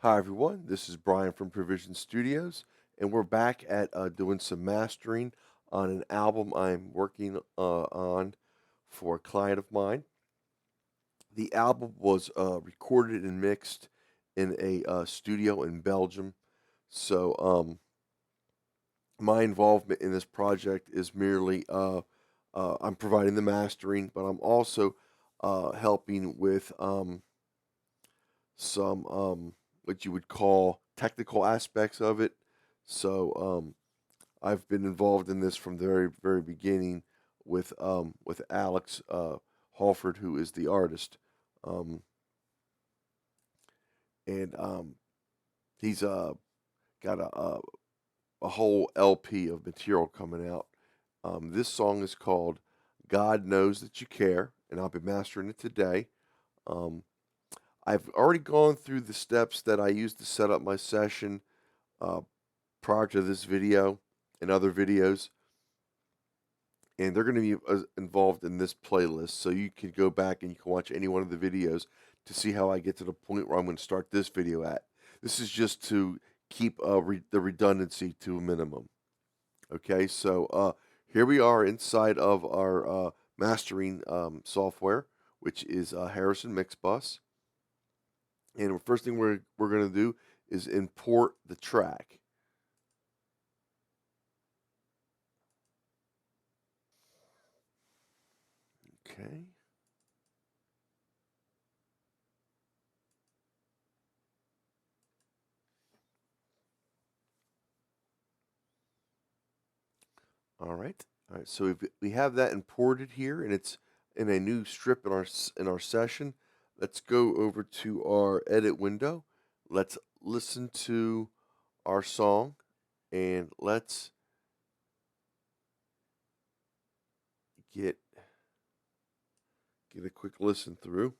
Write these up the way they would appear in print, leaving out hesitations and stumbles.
Hi everyone, this is Brian from Provision Studios, and we're back at doing some mastering on an album I'm working on for a client of mine. The album was recorded and mixed in a studio in Belgium, so my involvement in this project is merely I'm providing the mastering, but I'm also helping with some what you would call technical aspects of it. So I've been involved in this from the very beginning with Alex Halford, who is the artist, um, and he's got a whole LP of material coming out. This song is called "God Knows That You Care," and I'll be mastering it today. Um, I've already gone through the steps that I used to set up my session uh, prior to this video and other videos, and they're going to be involved in this playlist. So you can go back and you can watch any one of the videos to see how I get to the point where I'm going to start this video at. This is just to keep the redundancy to a minimum. Okay, so here we are inside of our mastering software, which is Harrison Mixbus. And the first thing we're going to do is import the track. Okay. All right. All right. So we have that imported here, and it's in a new strip in our session. Let's go over to our edit window. Let's listen to our song, and let's get a quick listen through.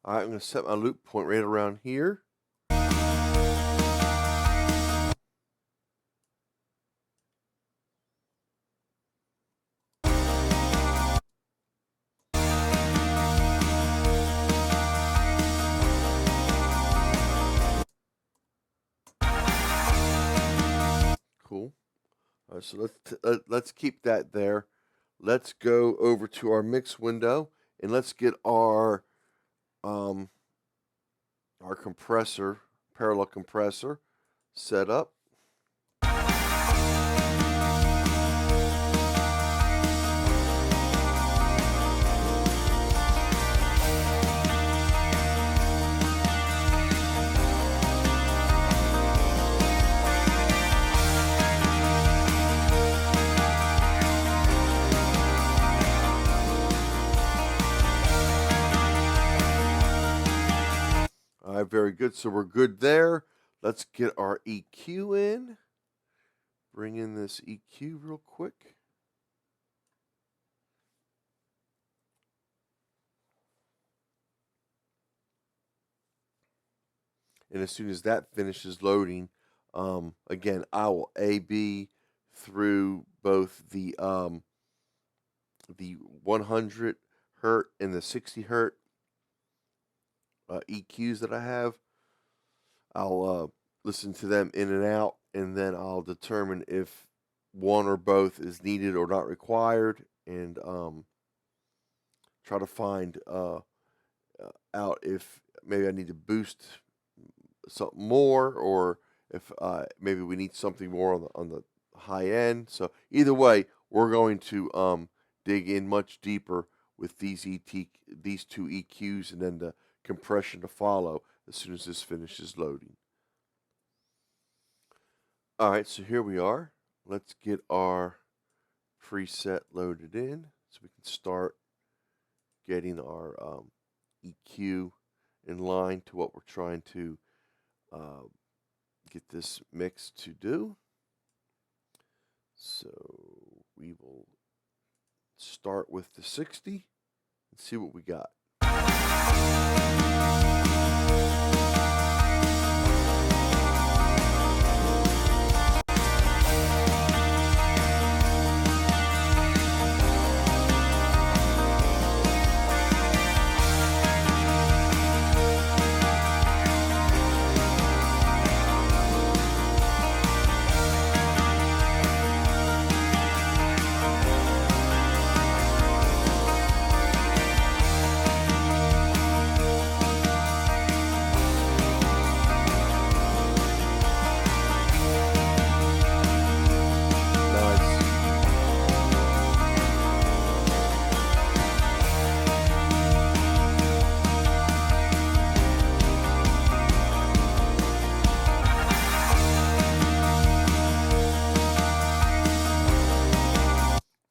All right, I'm going to set my loop point right around here. Cool. All right, so let's keep that there. Let's go over to our mix window and let's get our compressor, parallel compressor, set up. All right, very good. So we're good there. Let's get our EQ in. Bring in this EQ real quick. And as soon as that finishes loading, again, I will A/B through both the 100 hertz and the 60 hertz EQs that I have. I'll listen to them in and out, and then I'll determine if one or both is needed or not required, and try to find out if maybe I need to boost something more, or if maybe we need something more on the high end. So either way, we're going to dig in much deeper with these two EQs, and then the compression to follow as soon as this finishes loading. All right, so here we are. Let's get our preset loaded in so we can start getting our EQ in line to what we're trying to get this mix to do. So we will start with the 60 and see what we got.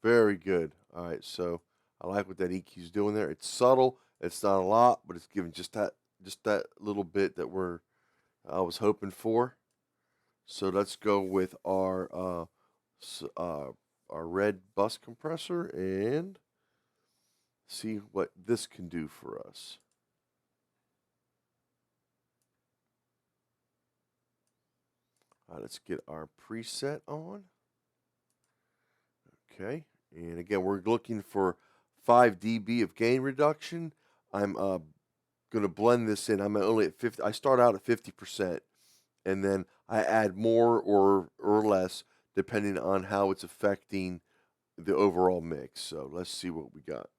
Very good. All right, so I like what that EQ is doing there. It's subtle. It's not a lot, but it's giving just that little bit that I was hoping for. So let's go with our red bus compressor and see what this can do for us. All right, let's get our preset on. Okay, and again, we're looking for 5 dB of gain reduction. I'm going to blend this in. I'm only at 50. I start out at 50%, and then I add more or less depending on how it's affecting the overall mix. So let's see what we got.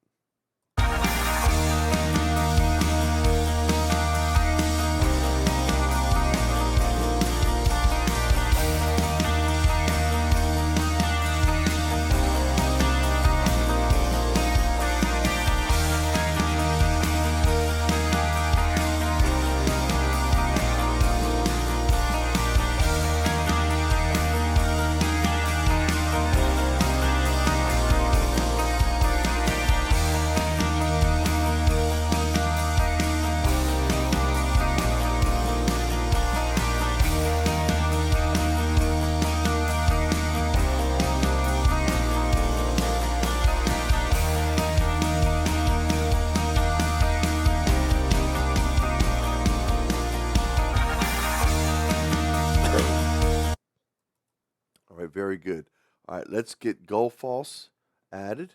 right, very good. All right, let's get Gullfoss added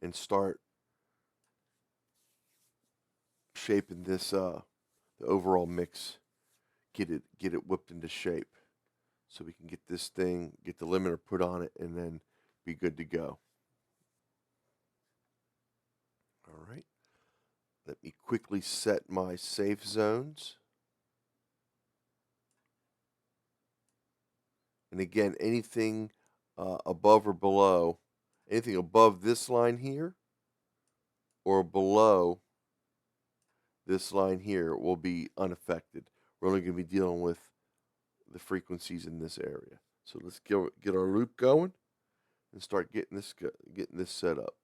and start shaping this the overall mix. Get it whipped into shape so we can get this thing, get the limiter put on it, and then be good to go. All right. Let me quickly set my safe zones. And again, anything above or below, anything above this line here or below this line here will be unaffected. We're only going to be dealing with the frequencies in this area. So let's get our loop going and start getting this set up.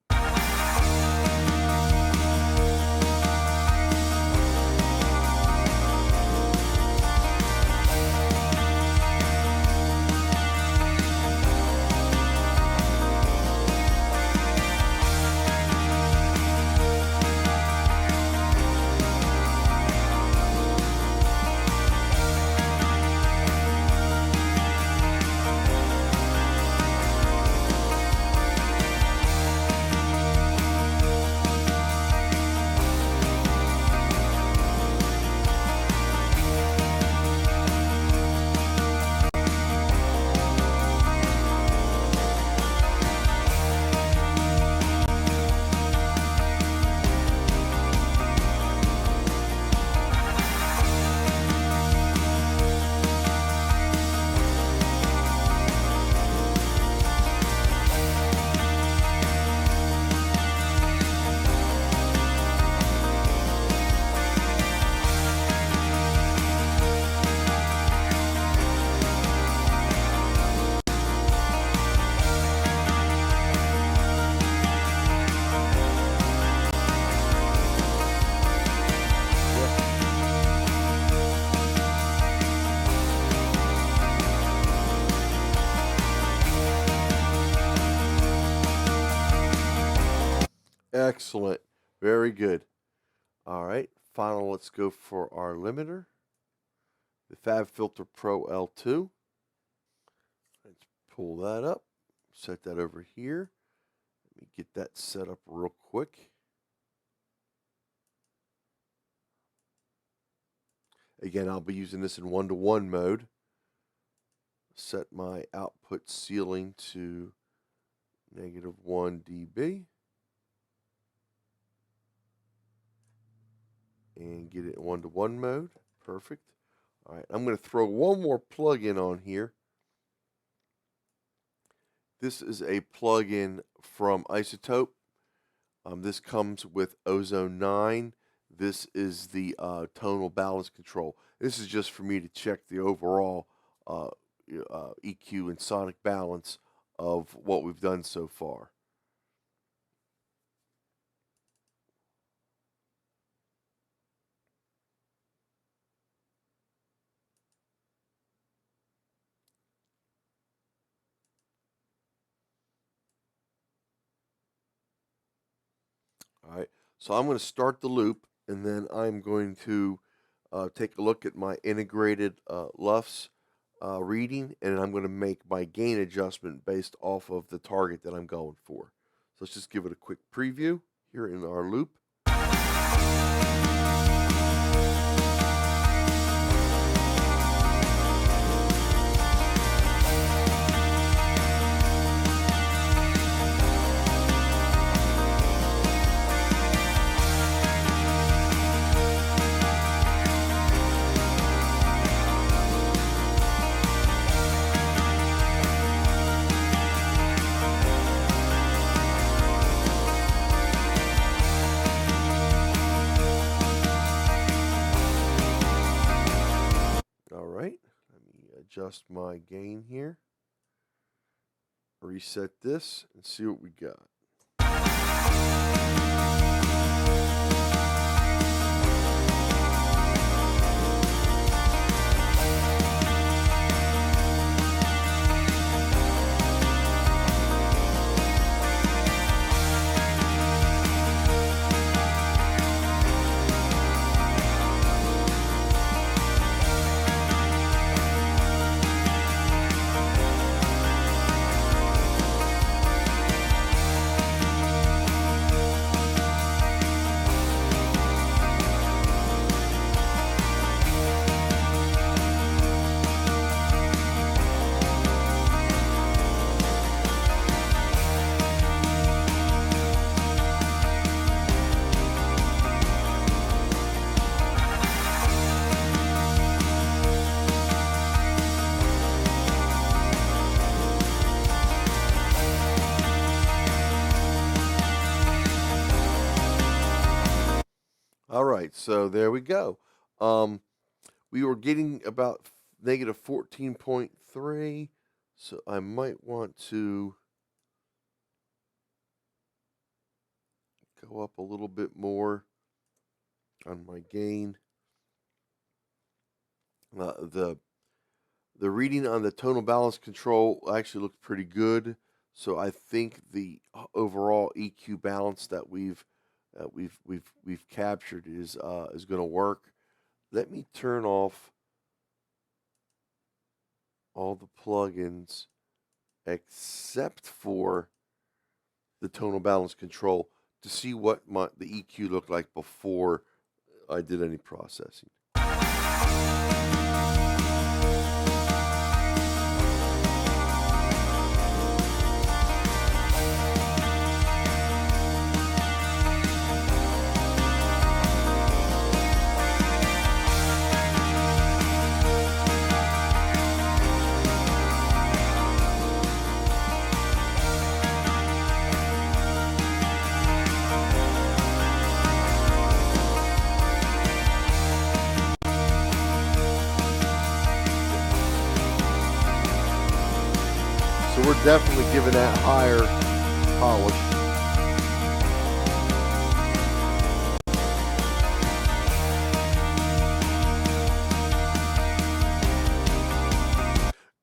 Excellent. Very good. All right. Final, let's go for our limiter. The FabFilter Pro L2. Let's pull that up. Set that over here. Let me get that set up real quick. Again, I'll be using this in 1-to-1 mode. Set my output ceiling to -1 dB. And get it in 1-to-1 mode. Perfect. All right, I'm going to throw one more plug-in on here. This is a plug-in from Isotope. This comes with Ozone 9. This is the tonal balance control. This is just for me to check the overall EQ and sonic balance of what we've done so far. All right, so I'm going to start the loop, and then I'm going to take a look at my integrated LUFS reading, and I'm going to make my gain adjustment based off of the target that I'm going for. So let's just give it a quick preview here in our loop. Adjust my gain here, reset this, and see what we got. so there we go. We were getting about negative 14.3, so I might want to go up a little bit more on my gain. The reading on the tonal balance control actually looked pretty good, so I think the overall EQ balance that we've captured is going to work. Let me turn off all the plugins except for the tonal balance control to see what the EQ looked like before I did any processing. So we're definitely giving that higher polish.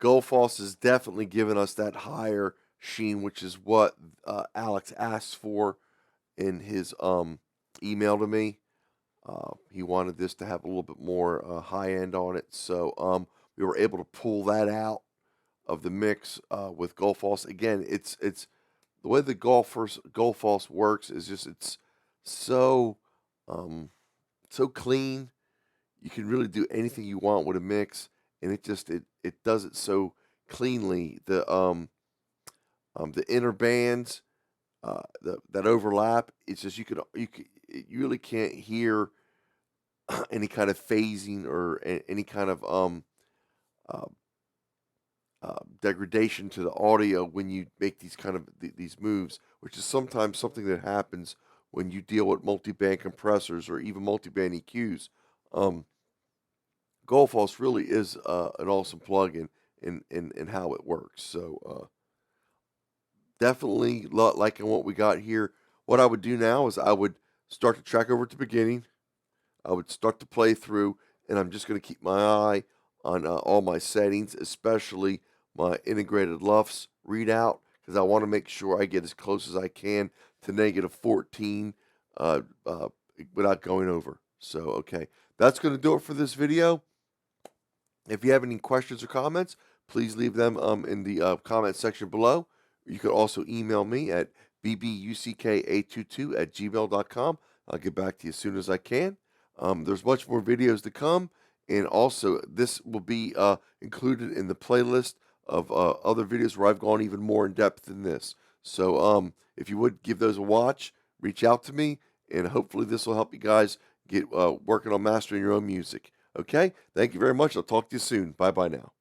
Gullfoss is definitely giving us that higher sheen, which is what Alex asked for in his email to me. He wanted this to have a little bit more high end on it, so we were able to pull that out of the mix with Gullfoss. Again, it's the way the Gullfoss works is just it's so so clean. You can really do anything you want with a mix, and it does it so cleanly. The inner bands that overlap, it's just you really can't hear any kind of phasing or any kind of degradation to the audio when you make these kind of these moves, which is sometimes something that happens when you deal with multi-band compressors or even multi-band EQs. Gullfoss really is an awesome plugin in how it works. So definitely liking what we got here. What I would do now is I would start the track over to the beginning. I would start to play through, and I'm just going to keep my eye on all my settings, especially my integrated LUFS readout, because I want to make sure I get as close as I can to negative 14 without going over. So, okay, that's going to do it for this video. If you have any questions or comments, please leave them in the comment section below. You can also email me at bbuck822@gmail.com. I'll get back to you as soon as I can. There's much more videos to come, and also this will be included in the playlist of other videos where I've gone even more in depth than this. So if you would give those a watch, reach out to me, and hopefully this will help you guys get working on mastering your own music. Okay? Thank you very much. I'll talk to you soon. Bye-bye now.